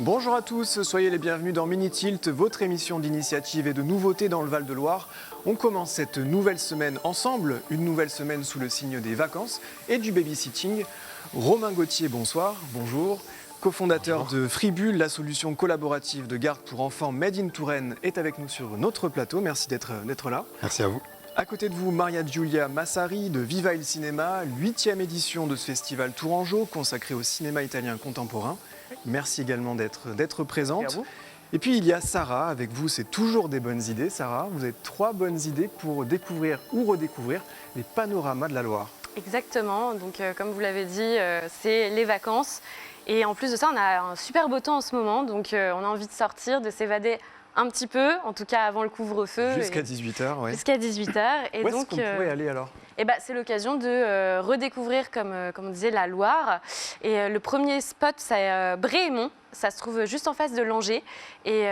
Bonjour à tous, soyez les bienvenus dans Mini Tilt, votre émission d'initiative et de nouveautés dans le Val-de-Loire. On commence cette nouvelle semaine ensemble, une nouvelle semaine sous le signe des vacances et du babysitting. Romain Gauthier, bonsoir, bonjour. Cofondateur de Freebull, la solution collaborative de garde pour enfants Made in Touraine, est avec nous sur notre plateau. Merci d'être là. Merci à vous. À côté de vous, Maria Giulia Massari de Viva il Cinema, 8e édition de ce festival Tourangeau consacré au cinéma italien contemporain. Merci également d'être présente. Et puis il y a Sarah, avec vous c'est toujours des bonnes idées. Sarah, vous avez 3 bonnes idées pour découvrir ou redécouvrir les panoramas de la Loire. Exactement, donc comme vous l'avez dit, c'est les vacances. Et en plus de ça, on a un super beau temps en ce moment, donc on a envie de sortir, de s'évader un petit peu, en tout cas avant le couvre-feu. Jusqu'à 18h, oui. Jusqu'à 18h. Et où est-ce qu'on pourrait aller alors ? C'est l'occasion de redécouvrir, comme on disait, la Loire. Et le premier spot, c'est Bréhémont. Ça se trouve juste en face de Langeais. Et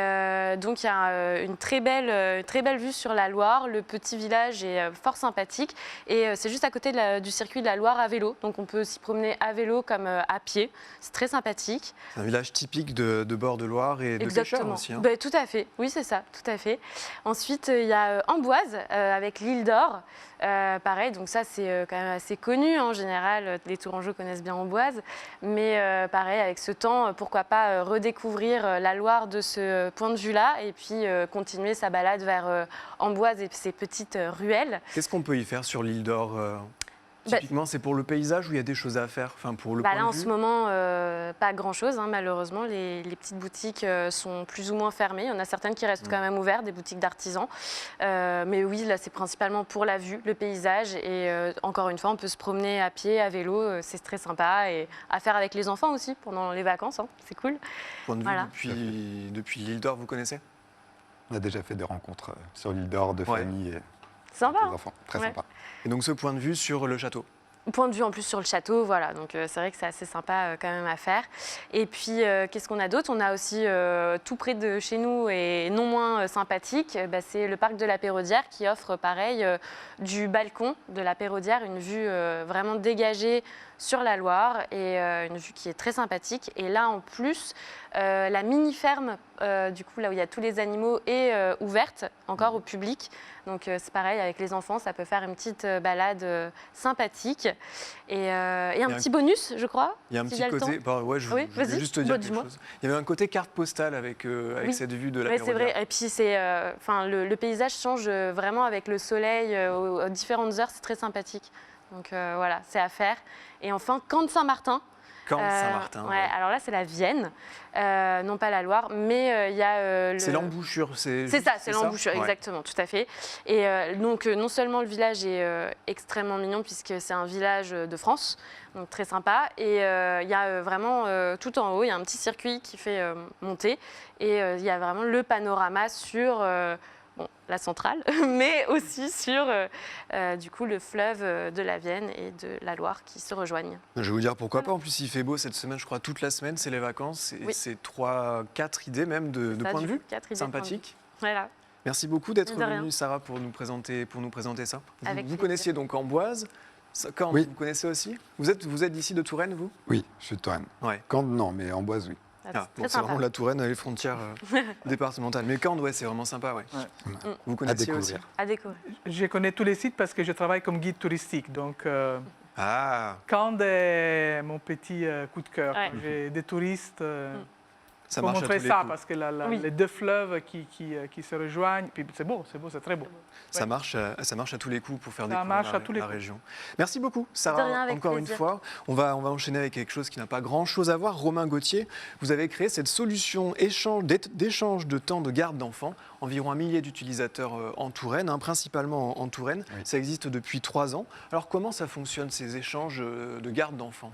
donc, il y a une très belle vue sur la Loire. Le petit village est fort sympathique. Et c'est juste à côté du circuit de la Loire à vélo. Donc, on peut s'y promener à vélo comme à pied. C'est très sympathique. C'est un village typique de bord de Loire et de pêcheurs aussi. Hein. Tout à fait. Oui, c'est ça. Tout à fait. Ensuite, il y a Amboise avec l'île d'Or. Pareil, donc ça c'est quand même assez connu en général, les Tourangeaux connaissent bien Amboise, mais pareil avec ce temps, pourquoi pas redécouvrir la Loire de ce point de vue-là et puis continuer sa balade vers Amboise et ses petites ruelles. Qu'est-ce qu'on peut y faire sur l'île d'Or Typiquement, c'est pour le paysage ou il y a des choses à faire, pour le point là, de en vue. ce moment, pas grand-chose, malheureusement. Les petites boutiques sont plus ou moins fermées. Il y en a certaines qui restent quand même ouvertes, des boutiques d'artisans. Mais oui, là, c'est principalement pour la vue, le paysage. Et encore une fois, on peut se promener à pied, à vélo. C'est très sympa. Et à faire avec les enfants aussi pendant les vacances. C'est cool. Point de vue depuis l'île d'Or, vous connaissez ? On a déjà fait des rencontres sur l'île d'Or de famille et sympa, des enfants. Très sympa. Et donc ce point de vue sur le château ? Point de vue en plus sur le château, voilà, donc c'est vrai que c'est assez sympa quand même à faire. Et puis qu'est-ce qu'on a d'autre ? On a aussi tout près de chez nous et non moins sympathique, c'est le parc de la Péraudière qui offre pareil du balcon de la Péraudière, une vue vraiment dégagée sur la Loire et une vue qui est très sympathique. Et là en plus, la mini-ferme, du coup là où il y a tous les animaux, est ouverte encore au public. Donc c'est pareil, avec les enfants, ça peut faire une petite balade sympathique. Et un petit bonus, je crois. Il y a un petit côté. Je voulais juste te dire quelque chose. Il y avait un côté carte postale avec cette vue de la Péraudière. C'est vrai. Et puis le paysage change vraiment avec le soleil aux différentes heures. C'est très sympathique. Donc voilà, c'est à faire. Et enfin, Camp de Saint-Martin. Camp de Saint-Martin. Alors là, c'est la Vienne, non pas la Loire, mais il y a C'est l'embouchure. C'est ça, c'est l'embouchure, exactement, tout à fait. Et donc, non seulement le village est extrêmement mignon, puisque c'est un village de France, donc très sympa, et il y a vraiment, tout en haut, il y a un petit circuit qui fait monter, et il y a vraiment le panorama sur... la centrale, mais aussi sur du coup, le fleuve de la Vienne et de la Loire qui se rejoignent. Je vais vous dire pourquoi pas. En plus, il fait beau cette semaine, je crois, toute la semaine, c'est les vacances. Et c'est 3-4 idées même de point de vue. Sympathique. Voilà. Merci beaucoup d'être venue, Sarah, pour nous présenter ça. Vous connaissiez donc Amboise. Camp, vous connaissez aussi ? Vous êtes d'ici de Touraine, vous ? Oui, je suis de Touraine. Ouais. Camp, non, mais Amboise, oui. C'est vraiment la Touraine, les frontières départementales. Mais Camp, c'est vraiment sympa. Ouais. Vous connaissez aussi ? À découvrir. Je connais tous les sites parce que je travaille comme guide touristique. Donc, Camp est mon petit coup de cœur. Ouais. J'ai des touristes ça pour marche montrer à tous les ça, coups. parce que les deux fleuves qui se rejoignent, puis c'est beau, c'est très beau. Ça marche à tous les coups pour faire découvrir la région. Merci beaucoup, Sarah, encore une fois. On va enchaîner avec quelque chose qui n'a pas grand-chose à voir. Romain Gauthier, vous avez créé cette solution d'échange de temps de garde d'enfants. Environ 1 millier d'utilisateurs en Touraine, principalement en Touraine. Oui. Ça existe depuis 3 ans. Alors comment ça fonctionne, ces échanges de garde d'enfants ?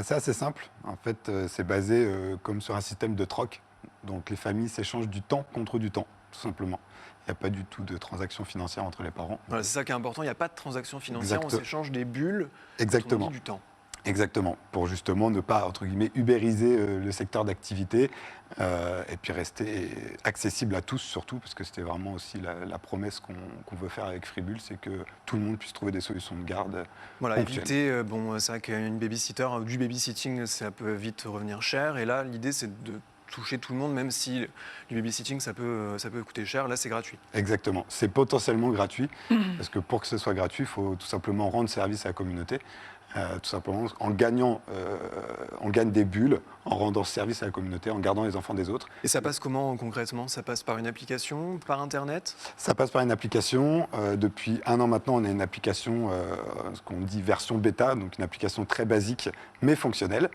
C'est assez simple. En fait, c'est basé comme sur un système de troc. Donc les familles s'échangent du temps contre du temps, tout simplement. Il n'y a pas du tout de transaction financière entre les parents. Voilà, c'est ça qui est important, il n'y a pas de transaction financière, on s'échange des bulles Exactement. Du temps. Exactement, pour justement ne pas, entre guillemets, ubériser le secteur d'activité et puis rester accessible à tous surtout, parce que c'était vraiment aussi la promesse qu'on veut faire avec Freebull, c'est que tout le monde puisse trouver des solutions de garde. Voilà, éviter, c'est vrai qu'une babysitter, du babysitting, ça peut vite revenir cher, et là l'idée c'est de toucher tout le monde, même si du babysitting, ça peut coûter cher. Là, c'est gratuit. Exactement. C'est potentiellement gratuit, parce que pour que ce soit gratuit, il faut tout simplement rendre service à la communauté. Tout simplement, on gagne des bulles en rendant service à la communauté, en gardant les enfants des autres. Et ça passe comment concrètement? Ça passe par une application, par Internet? Ça passe par une application. Depuis 1 an maintenant, on a une application, ce qu'on dit version bêta, donc une application très basique mais fonctionnelle,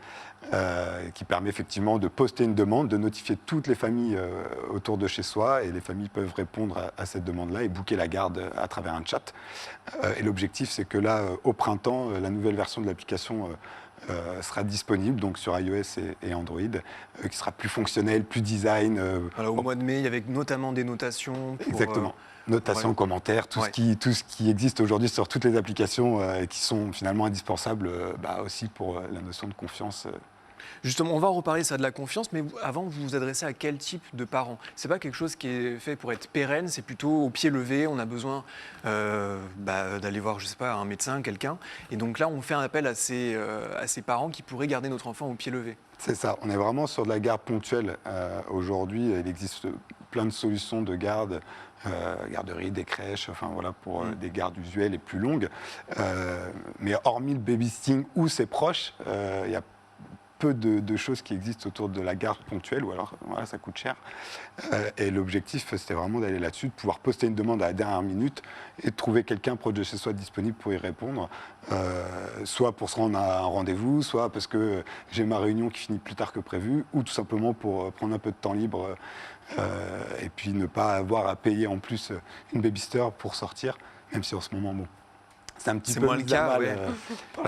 qui permet effectivement de poster une demande, de notifier toutes les familles autour de chez soi, et les familles peuvent répondre à cette demande-là et booker la garde à travers un chat. Et l'objectif, c'est que là, au printemps, la nouvelle version de l'application sera disponible donc sur iOS et Android, qui sera plus fonctionnelle, plus design. Alors, au mois de mai, avec notamment des notations. Exactement. Notation, commentaires, tout ce qui existe aujourd'hui sur toutes les applications et qui sont finalement indispensables aussi pour la notion de confiance. Justement, on va en reparler ça de la confiance, mais avant, vous vous adressez à quel type de parents? C'est pas quelque chose qui est fait pour être pérenne, c'est plutôt au pied levé, on a besoin d'aller voir, je sais pas, un médecin, quelqu'un. Et donc là, on fait un appel à ces parents qui pourraient garder notre enfant au pied levé. C'est ça, on est vraiment sur de la garde ponctuelle. Aujourd'hui, il existe plein de solutions de garde, garderies, des crèches, enfin voilà, pour des gardes usuelles et plus longues. Mais hormis le babysitting ou ses proches, il y a peu de choses qui existent autour de la garde ponctuelle, ou alors voilà, ça coûte cher. Et l'objectif, c'était vraiment d'aller là-dessus, de pouvoir poster une demande à la dernière minute et de trouver quelqu'un proche de chez soi disponible pour y répondre, soit pour se rendre à un rendez-vous, soit parce que j'ai ma réunion qui finit plus tard que prévu, ou tout simplement pour prendre un peu de temps libre et puis ne pas avoir à payer en plus une babysitter pour sortir, même si en ce moment, bon, c'est un petit peu moins le cas.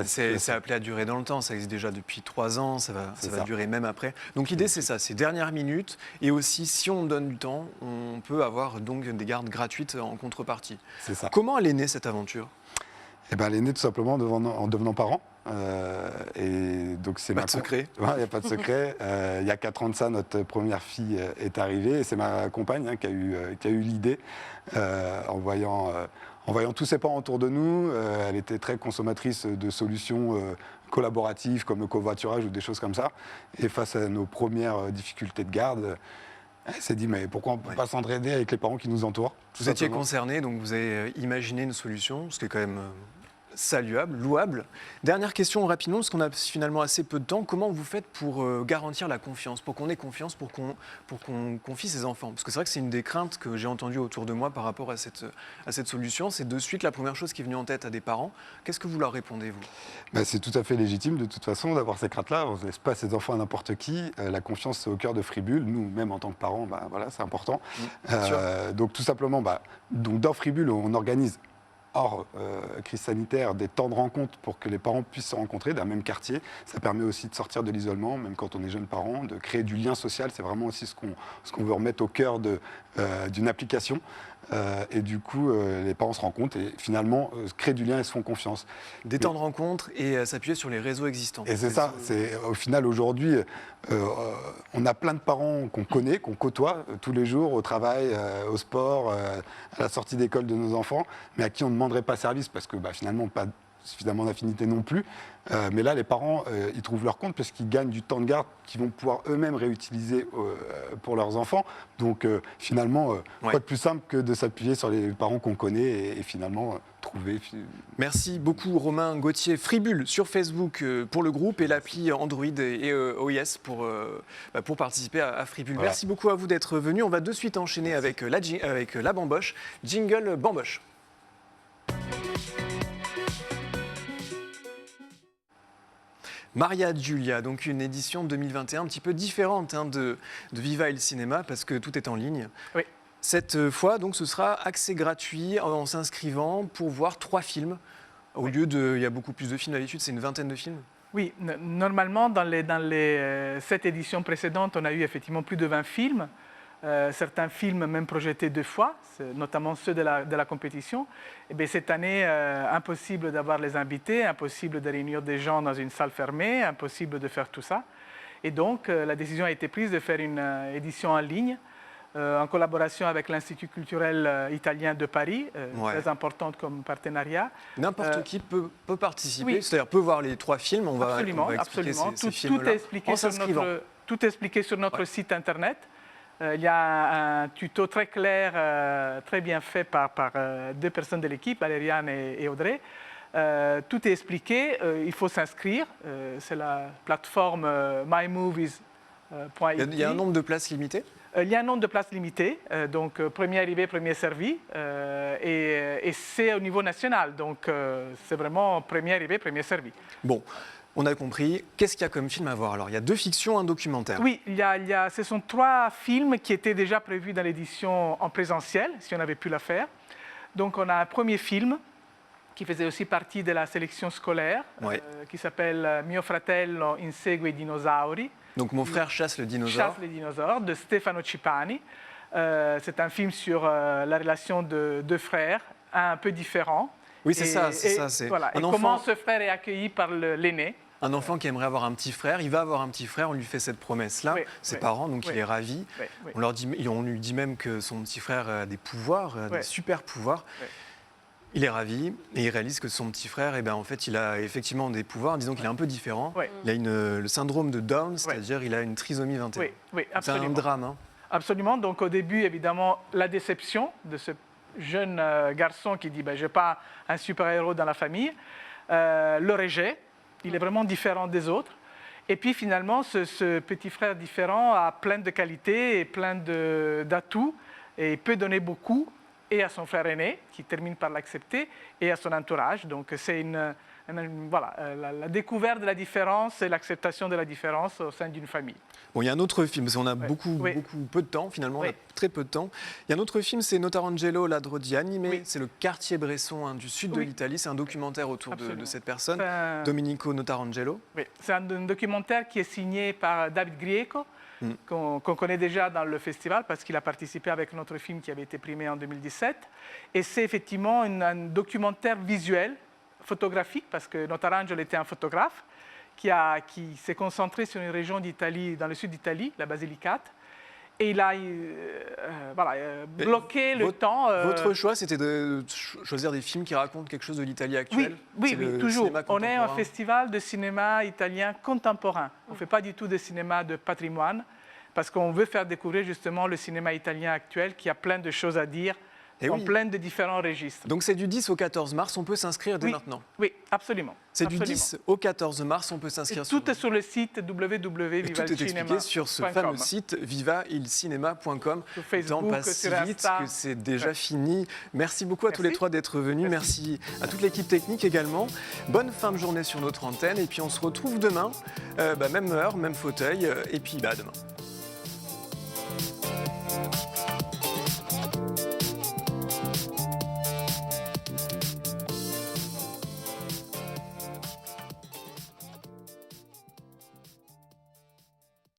C'est appelé à durer dans le temps. Ça existe déjà depuis 3 ans. Ça va durer même après. Donc l'idée, c'est ça. C'est dernière minute. Et aussi, si on donne du temps, on peut avoir donc des gardes gratuites en contrepartie. C'est ça. Comment elle est née, cette aventure? Elle est née tout simplement en devenant parent. Et donc c'est pas de secret. Il n'y a pas de secret. Il y a 4 ans de ça, notre première fille est arrivée. Et c'est ma compagne qui a eu l'idée en voyant tous ses parents autour de nous. Elle était très consommatrice de solutions collaboratives comme le covoiturage ou des choses comme ça. Et face à nos premières difficultés de garde, elle s'est dit, mais pourquoi on ne peut pas s'entraider avec les parents qui nous entourent? Vous étiez concerné, donc vous avez imaginé une solution, ce qui est quand même saluable, louable. Dernière question rapidement, parce qu'on a finalement assez peu de temps. Comment vous faites pour garantir la confiance, pour qu'on ait confiance, pour qu'on confie ses enfants? Parce que c'est vrai que c'est une des craintes que j'ai entendues autour de moi par rapport à cette solution. C'est de suite la première chose qui est venue en tête à des parents. Qu'est-ce que vous leur répondez, vous? C'est tout à fait légitime de toute façon d'avoir ces craintes-là. On ne laisse pas ses enfants à n'importe qui. La confiance, c'est au cœur de Fribule. Nous, même en tant que parents, voilà, c'est important. Donc tout simplement, dans Fribule, on organise hors crise sanitaire, des temps de rencontre pour que les parents puissent se rencontrer dans le même quartier. Ça permet aussi de sortir de l'isolement, même quand on est jeune parent, de créer du lien social. C'est vraiment aussi ce qu'on veut remettre au cœur d'une application. Et du coup, les parents se rencontrent et finalement créent du lien et se font confiance. Des temps de rencontre et s'appuyer sur les réseaux existants. Et c'est ça. Au final, aujourd'hui, on a plein de parents qu'on connaît, qu'on côtoie tous les jours au travail, au sport, à la sortie d'école de nos enfants, mais à qui on ne demanderait pas service parce que finalement, pas suffisamment d'affinité non plus. Mais là, les parents, ils trouvent leur compte parce qu'ils gagnent du temps de garde qu'ils vont pouvoir eux-mêmes réutiliser pour leurs enfants. Donc finalement, quoi de plus simple que de s'appuyer sur les parents qu'on connaît et finalement trouver... Merci beaucoup Romain Gauthier. Fribule sur Facebook pour le groupe et l'appli Android et iOS pour participer à Fribule. Voilà. Merci beaucoup à vous d'être venus. On va de suite enchaîner avec la bamboche. Jingle bamboche. Maria Giulia, donc une édition 2021 un petit peu différente de Viva el Cinéma parce que tout est en ligne. Oui. Cette fois, donc, ce sera accès gratuit en s'inscrivant pour voir 3 films. Au lieu de, il y a beaucoup plus de films d'habitude, c'est une vingtaine de films. Oui, normalement, dans les 7 éditions précédentes, on a eu effectivement plus de 20 films. Certains films même projetés 2 fois, notamment ceux de la compétition. Et bien, cette année, impossible d'avoir les invités, impossible de réunir des gens dans une salle fermée, impossible de faire tout ça. Et donc, la décision a été prise de faire une édition en ligne, en collaboration avec l'Institut culturel italien de Paris, très importante comme partenariat. N'importe qui peut participer, c'est-à-dire peut voir les 3 films. On va expliquer ces films-là tout est expliqué tout est expliqué sur notre site internet. Il y a un tuto très clair, très bien fait par 2 personnes de l'équipe, Valériane et Audrey. Tout est expliqué, il faut s'inscrire. C'est la plateforme mymovies.it. Il y a un nombre de places limitées? Il y a un nombre de places limitées, donc premier arrivé, premier servi, et c'est au niveau national, donc c'est vraiment premier arrivé, premier servi. Bon, on a compris. Qu'est-ce qu'il y a comme film à voir? Alors, il y a 2 fictions, un documentaire. Oui, ce sont 3 films qui étaient déjà prévus dans l'édition en présentiel, si on avait pu la faire. Donc, on a un premier film qui faisait aussi partie de la sélection scolaire, qui s'appelle Mio fratello insegue i dinosauri. Donc, Mon frère chasse le dinosaure. Chasse les dinosaures, de Stefano Cipani. C'est un film sur la relation de 2 frères, un peu différents. Oui, c'est ça. Voilà. Et comment ce frère est accueilli par l'aîné. Un enfant qui aimerait avoir un petit frère, il va avoir un petit frère, on lui fait cette promesse-là, ses parents, donc il est ravi. On lui dit même que son petit frère a des pouvoirs, des super pouvoirs. Il est ravi et il réalise que son petit frère, en fait, il a effectivement des pouvoirs, disons qu'il est un peu différent. Il a le syndrome de Down, c'est-à-dire il a une trisomie 21. C'est un drame. Hein. Absolument. Donc au début, évidemment, la déception de ce jeune garçon qui dit je n'ai pas un super-héros dans la famille, le rejet, il est vraiment différent des autres. Et puis finalement, ce petit frère différent a plein de qualités et plein d'atouts et il peut donner beaucoup, et à son frère aîné, qui termine par l'accepter, et à son entourage. Donc c'est la découverte de la différence et l'acceptation de la différence au sein d'une famille. Bon, il y a un autre film, parce qu'on a beaucoup peu de temps, finalement, on a très peu de temps. Il y a un autre film, c'est Notarangelo Ladro di Anime, c'est le quartier bresson du sud de l'Italie, c'est un documentaire autour de cette personne, Domenico Notarangelo. Oui, c'est un documentaire qui est signé par David Grieco, qu'on connaît déjà dans le festival parce qu'il a participé avec notre film qui avait été primé en 2017. Et c'est effectivement un documentaire visuel, photographique, parce que Notarangelo était un photographe qui s'est concentré sur une région d'Italie, dans le sud d'Italie, la Basilicate. Et il a bloqué le temps. Votre choix, c'était de choisir des films qui racontent quelque chose de l'Italie actuelle? Oui, toujours. On est un festival de cinéma italien contemporain. On ne fait pas du tout de cinéma de patrimoine, parce qu'on veut faire découvrir justement le cinéma italien actuel, qui a plein de choses à dire, plein de différents registres. Donc c'est du 10 au 14 mars, on peut s'inscrire dès maintenant? Oui, absolument. C'est du 10 au 14 mars, on peut s'inscrire. Tout est sur le site www.vivailcinema.com. Tout est expliqué sur ce fameux site vivailcinema.com. Sur Facebook, le temps passe sur si vite Insta. que c'est déjà fini. Merci beaucoup à tous les 3 d'être venus. Merci à toute l'équipe technique également. Bonne fin de journée sur notre antenne. Et puis on se retrouve demain, même heure, même fauteuil. Et puis à demain.